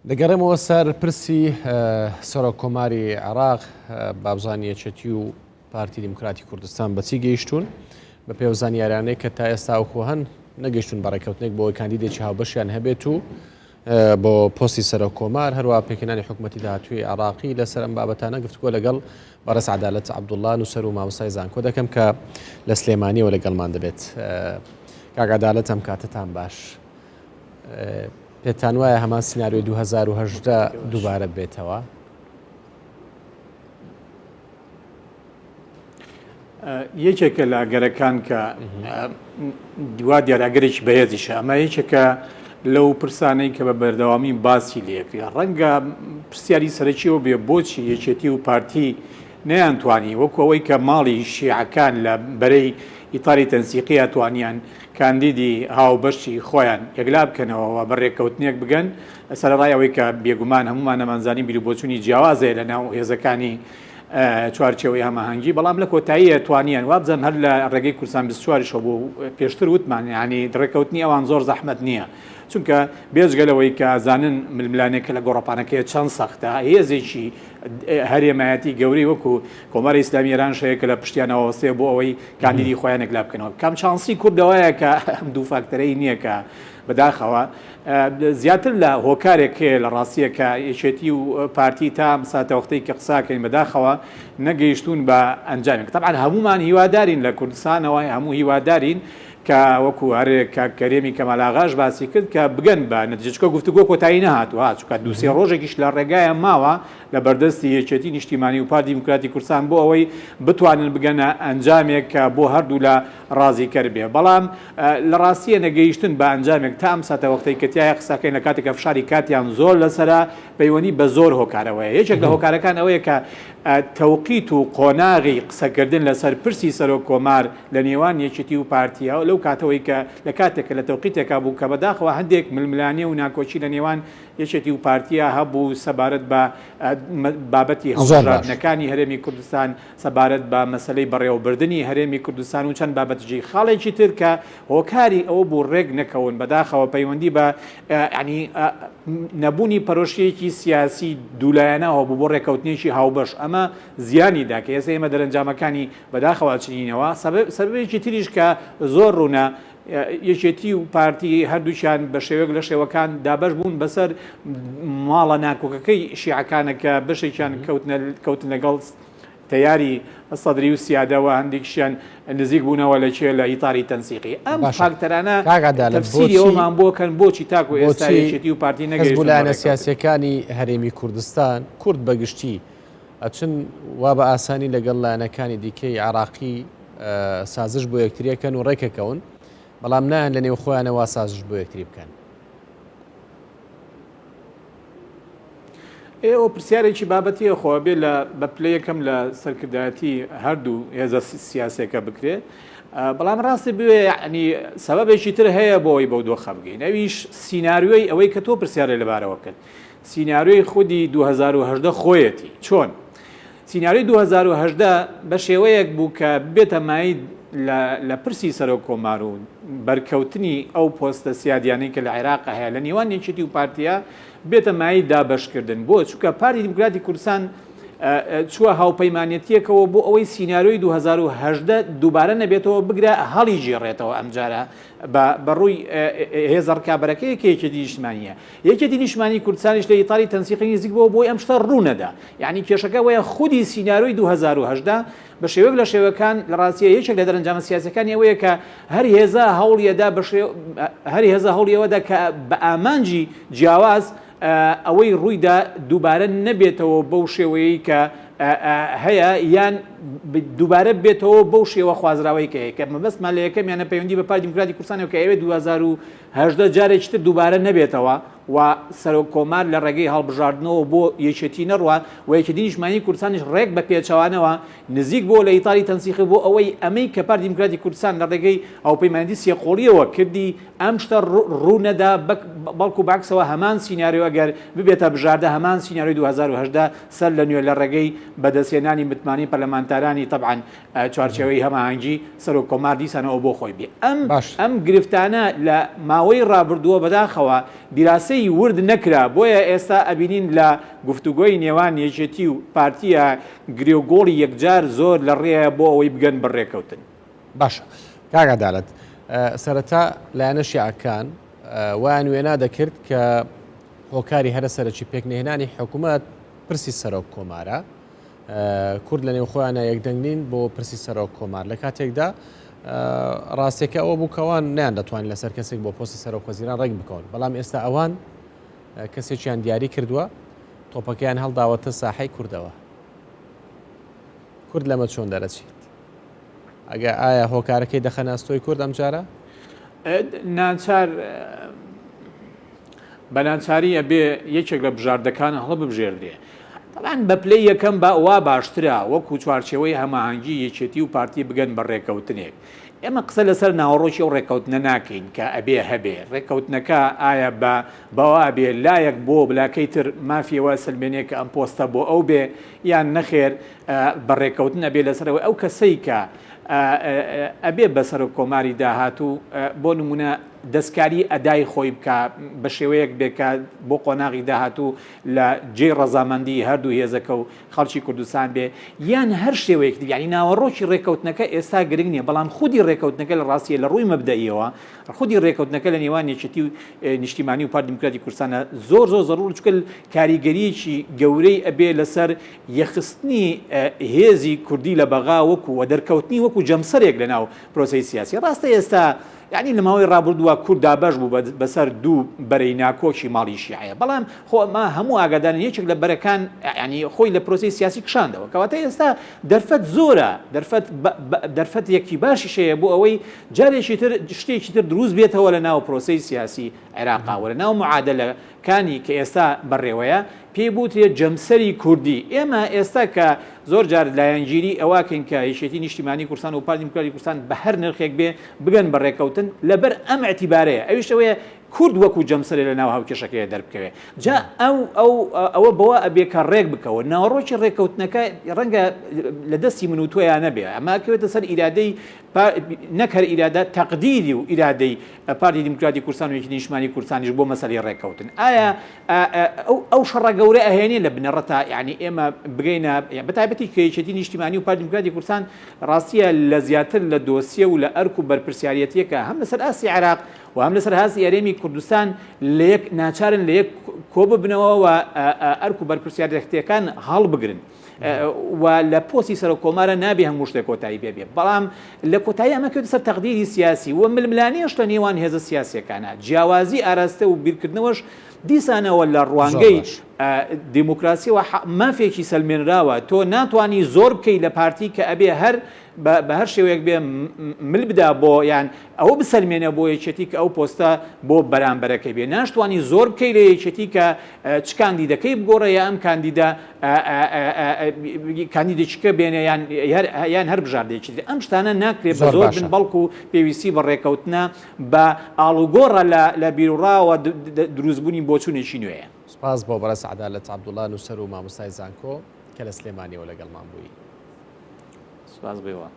دەگەڕێمەوە سەر پرسی سەرۆک کۆماری عێراق بابزانانی یەکێتی و پارتی دیموکراتی کوردستان بەچی گەیشتون بە پێوزانی یارانەی کە تا ئێستا ئەوخۆ هەن نەگەیشتون بەڕێکەوتنێک بۆ کاندیدێکی هاوبەشیان هەبێت و بۆ پۆستی سەرۆک کۆمار هەروە پێکەنانی حکوومەتی داهاتووی عێراقی لەسەر ئەم بابەتانە گفتگۆ لەگەڵ بەڕێز عەدالەت عەبدوڵڵا نووسەر و مامۆستای زانکۆ دەکەم کە لە سلێمانیەوە لەگەڵمان دەبێت. کاک عەدالەت ئەم کاتتان باش. پێتان وایە هەمان سیناریۆی 2018 دووبارە بێتەوە؟ یەکێکە لە ئەگەرەکان کە دوا دیاراگەرێکی بەهێزیشە، ئەمە یەکێکە لەو پرسانەی کە بە بەردەوامی باسی لێکرێ. ڕەنگە پرسیاری سەرەکیەوە بێ بۆچی یەکێتی و پارتی نەیانتوانی وەکو ئەوەی کە ماڵی شیعەکان لە بەرەی ئیتاری تەنسیقی توانیان کاندیدی هاوبەشی خۆیان یەکلا بکەنەوە بەڕێکەوتنێک بگەن سەرڕای ئەوەی کە بێگومان هەمومان نەمانزانی بیربۆچوونی جیاوازەیە لە ناو هێزەکانی چوارچێوەی هەماهەنگی، بەڵام لە کۆتاییە توانیان وابزان هەر لە ڕێگەی کورسان 24 بۆ پێشتر وتمان ینی ڕێکەوتنی ئەوان زۆر زەحمەت نییە، چونکە بێجگەلەوەی کە زانن ململانێکە لە گۆڕەپانەکەی چەند سەختە هێزێکی هەرێمایەتی گەوری وەکو کۆماری ئیسلامی ئێران شەیەکە لە پشتیانەوەستێ بۆ ئەوەی کاندیدی خۆیان یەکلا بکەنەوە. کام چانسی کوردەوەیە کە دوو فاکتەرەی نییە کە بەداخەوە زیاتر لە هۆکارێکێ لە ڕاستیەکە یەکێتی و پارتی تا ساتەوەختەی کە قساکەین بەداخەوە نەگەیشتون بە ئەنجامێک. طبعاً هەمومان هیوادارین لە کوردستانەوە، هەموو هیوادارین کە وەکو هەرێک کەرێمی کەمالاغاش باسی کرد کە بگەن بە نەتیجەچکە گفتوگۆ کۆتایی نەهاتووە، چونکە دووسێ ڕۆژێکیش لە ڕێگایە ماوە لە بەردەستی یەکێتی نیشتیمانی و پارتی دیموکراتی کوردستان بۆ ئەوەی بتوانن بگەنە ئەنجامێک کە بۆ هەردوو لە ڕازیکەر بێ. بەڵام لە ڕاستیە نەگەیشتن بە ئەنجامێک تا ئەم ساتەوەختەی کە تایە قساکەین لە کاتێکە فشاری کاتیان زۆر لەسەرا پەیوەندی بە زۆر هۆکارەوەیە. یەکێک لە هۆکارەکان ئەوەیە کە تەوقیت و قۆناغی قسەکردن لەسەر پرسی سەرۆک کۆمار لە نێوان یەکێتی و پارتیە لەو کاتەوەی کە لە کاتێکە لە تەوقیتێکا بوو کە بەداخەوە هەندێک ململانێ و ناکۆچی لە نێوان یەکێتی و پارتیە هەبوو سەبارەت بە بابەتی هەڵبژاردنەکانی هەرێمی کوردستان، سەبارەت بە مەسەلەی بەڕێوەبردننی هەرێمی کوردستان و چەند بابەتجی خاڵێکی تر کە هۆکاری ئەوە بوو ڕێک نەکەون بەداخەوە پەیوەندی بە ینی نەبوونی پەرۆشیەکی سیاسی دوولایەنەوە بوو بۆ ڕێکەوتنێکی هاوبەش. ئەمە زیانی دا کە ئێستا ئێمە دەرەنجامەکانی بەداخەوە چنینەوە سەبەبێکی تریش کە زۆر ڕوونە یەکێتی و پارتی هەردووچیان بە شێوەیەک لە شێوەکان دابەش بوون بەسەر ماڵە ناکۆکەکەی شیعەکانەکە بەشێکیان کەوتن لەگەڵ تەیاری سەدری و سیادەوە، هەندێکیشیان نزیک بوونەوە لە چێ لە ئیتاری تەنسیقی. ئەم فاکتەرانە تەفسیری ئەومان بۆکەن بۆچی تاکو ئێستا یەکێتی و پارتی نەگەیشتن. بولایەنە سیاسیەکانی هەرێمی کوردستان کورد بەگشتی ئەچن وا بە ئاسانی لەگەڵ لایەنەکانی دیکەی عێراقی سازش بۆ یەکتریەکەن و ڕێکەکەون، بەڵام نایان لە نێو خۆیانەوە سازش بۆ یەکتری بکەن. ئێوە پرسیارێکی بابەتیە خۆ بێ لە بە پلە یەکەم لە سەرکردایەتی هەردوو هێزە سیاسەکە بکرێ، بەڵام ڕاستی بوێ ینی سەبەبێکی تر هەیە بۆ ئەوەی بەو دۆخە بگەین. ئەویش سیناریۆی ئەوەی کە تۆ پرسیارە لەبارەوە بکەن، سیناریۆی خودی 2018 خۆیەتی چۆن؟ سیناریۆی 2018 بە شێوەیەک بوو کە بێتە مای لە پرسی سەرۆک کۆمار و بەرکەوتنی ئەو پۆستە سیادیانەی کە لە عێراق هەیە لە نێوان یەکێتی و پارتیە بێتە مای دابەشکردن. بۆ چونکە پارتی دیموکراتی کوردستان چووە هاوپەیمانەتیەکەوە بۆ ئەوەی سیناریۆی 2018 دووبارە نەبێتەوە بگرە هەڵی جێڕێتەوە ئەمجارە بەڕووی هێزە ڕکابەرەکەی کە یەکێتی نیشتمانیە. یەکێتی نیشتمانی کوردستانیش لە ئیتاری تەنسیقی نزیک بۆ بۆی ئەم شتە ڕوونەدا، یعنی کێشەکە وەیە خودی سیناریۆی 2018 بە شێوەیەک لە شێوەکان لە ڕاستیە یەکێک لە دەرەنجامە سیاسەکانی ئەوەیە کە هەر هێزە هەوڵیەوەدا کە بە ئامانجی جیاواز ئەوەی ڕوویدا دووبارە نەبێتەوە بەو شێوەیەی کە هەیە یان دووبارە بێتەوە بەو شێوە خوازراوەی کە مەبەستمان لە یەکەمیانە پەیوەندی بە پارتی دیموکراتی کوردستانەوە کە ئەوێ 2018 جارێکی تر دووبارە نەبێتەوە و سەرۆک کۆمار لە ڕێگەی هەڵبژاردنەوە بۆ یەکێتی نەڕوە و یەکێتی نیشتمانی کوردستانیش ڕێک بە پێچەوانەوە نزیک بۆ لە ئیتاری تەنسیقی بۆ ئەوەی ئەمەی کە پارتی دیموکراتی کوردستان لە ڕێگەی هاوپەیمانیتی سێقۆڵیەوە کردی ئەم شتە ڕوونەدا بەڵکو باکسەوە هەمان سیناریۆ ئەگەر ببێتە بژاردە هەمان سیناریۆی 2018 سەر لە نوێ لە ڕێگەی بەدەستێنانی متمانی پەرلەمانتارانی طبعاً چوارچێوەی هەماهەنگی سەرۆک کۆمار دیسانەوە بۆ خۆی بێ. ئەم گرفتانە لە ماوەی ڕابردووە بەداخەوە دیراسەی پرسەی ورد نەکرا بۆیە ئێستا ئەبینین لە گفتوگۆی نێوان یەکێتی و پارتیە گرێوگۆڵی یەکجار زۆر لە ڕێە بۆ ئەوەی بگەن بەڕێکەوتن. باشە کاگادالت سەرەتا لایەنە شیعەکان وایان وێنا دەکرد کە هۆکاری هەرە سەرەکی پێکنهێنانی حکوومەت پرسی سەرۆک کۆمارە کورد لە نێو خۆیانە یەکدەنگین بۆ پرسی سەرۆک کۆمار لە کاتێکدا ڕاستێکە ئەوە بووکەوان نیان دەتوانین لەسەر کەسێک بۆ پۆستی سەرۆک وەزیران ڕێک بکەون بەڵام ئێستا ئەوان کەسێکیان دیاری کردووە تۆپەکەیان هەڵداوەتە ساحەی کوردەوە کورد لەمە چۆن دەرەچیت ئەگە ئایا هۆکارەکەی دەخەناستۆی کورد ئەم جارە ناچار بە ناچاری ئەبێ یەکێک لە بژاردەکانە هەڵە ببژێردێ تەڵان بە پلەی یەکەم بە ئەوە باشترە وەکو چوارچێوەی هەماهەنگی یەکێتی و پارتی بگەن بە ڕێکەوتنێک ئێمە قسە لەسەر ناوەڕۆکی ئەو ڕێکەوتنە ناکەین کە ئەبێ هەبێ ڕێکەوتنەکە ئایا بەوا بێ لایەک بۆ بلاکەی تر مافیەوە سلمێنێک کە ئەم پۆستە بۆ ئەو بێ یان نەخێر بە ڕێکەوتن ئەبێ لەسەرەوە ئەو کەسەی کە ئەبێ بەسەر کۆماری داهاتوو بۆ نمونە دەستکاری ئەدای خۆی بکە بە شێوەیەک بێکە بۆ قۆناغی داهاتوو لە جێ ڕەزامەندی هەردوو هێزەکە و خەڵکی کوردستان بێ یان هەر شێوەیەک یعنی ناوەڕۆکی ڕێکەوتنەکە ئێستا گرنگ نییە بەڵام خودی ڕێکەوتنەکە لە ڕاستیە لە ڕووی مەبدەئیەوە خودی ڕێکەوتنەکە لە نێوان یەکێتی و نیشتیمانی و پارتی دیموکراتی کوردستانە زۆر زەڕور چکە کاریگەریەکی گەورەی ئەبێ لەسەر یەخستنی هێزی کوردی لە بەغا وەکو و دەرکەوتنی وەکو جەمسەرێک لە ناو پرۆسەی سیاسی ڕاستە ئێستا یعنی لە ماوەی ڕابردووە کورد دابەش بوو بەسەر دوو بەرەی ناکۆکی ماڵی شیعەیە بەڵام خۆمە هەموو ئاگادارن یەکێک لە بەرەکان ینی خۆی لە پرۆسەی سیاسی کشاندەوە کەواتە ئێستا دەرفەت زۆرە دەرفەت یەکی باشی شەیە بۆ ئەوەی جارێکی تر شتێکی تر دروست بێتەوە لە ناو پرۆسەی سیاسی عێراقاوە لە ناو معادلەکانی کە ئێستا بەڕێوەیە پێی بوتێ جەمسەری کوردی ئێمە ئێستا کە زۆر جار لایەنگیری ئەواکەین کە یەکێتی نیشتیمانی کوردستان و پارتی دیموکراتی کوردستان بە هەر نرخێک بێ بگەن بە ڕێکەوتن لەبەر ئەم ئەتیبارەیە ئەویش ئەوەیە کورد وەکو جەمسەرێ لە ناو هاوکێشەکەیە دەربکەوێت جا ئەوە بەوە ئەبێ کە ڕێک بکەوە ناوەڕۆکی ڕێکەوتنەکە ڕەنگە لە دەستی من و تۆیان نەبێ ئەمە کەوێتە سەر ئیرادەی نەکەر ئیرادە تەقدیری و ئیرادەی پارتی دیموکراتی کوردستان و یەکێتی نیشتیمانی کوردستانیش بۆ مەسەلەی ڕێکەوتن ئایا ئەو شەڕە گەورە ئەهێنێ لە بنەڕەتە یعنی ئێمە بگەینە بەتایبەتی کە یەکێتی نیشتیمانی و پارتی دیموکراتی کوردستان ڕاستیە لە زیاتر لە دۆسیە و لە ئەرک و بەرپرسیارەتیەکە هەم لەسەر ئاسی عێراق و هەم لەسەر هاسی هەرێمی کوردستان لە یەک ناچارن لە یەک کۆ ببنەوە و ئەرک و بەرپرسیارەتیەکان هەڵ بگرن و لە پۆستی سەر کۆمارە نابێ هەموو شتێک کۆتایی بێ بەڵام لە کۆتایی ئەمە کەوتە سەر تەقدیری سیاسی و ململانیش لە نێوان هێزە سیاسیەکانە جیاوازی ئاراستە و بیرکردنەوەش دیسانەوە لە ڕوانگەی دیموکراسی و مافێکی سەلمێنراوە تۆ ناتوانانی زۆر بکەی لە پارتی کە ئەبێ هەر بە هەر شێوەیەک بێ مل بدا بۆ یان ئەوە بسەلمێنە بۆ یەکێتی کە ئەو پۆستە بۆ بەرامبەرەکەی بێ ناشتوانی زۆر بکەی لە یەکێتی کە چ کاندیدەکەی بگۆڕە یا ئەم کاندیدا کاندیدێکیکە بێنە یان هەر بژاردەیەکی ئەم شتانە ناکرێت بە زۆر بن بەڵکو و پێویستی بە ڕێکەوتنە بە ئاڵوگۆڕە لە بیرروڕاوە دروستبوونی بۆ چوونێکی نوێیە. سپاس بۆ بەڕێز عەدالەت عەبدوڵڵا نووسەر و مامۆستای زانکۆ کە لە سلێمانیەوە لەگەڵمان بووی. سپاس بێەوە.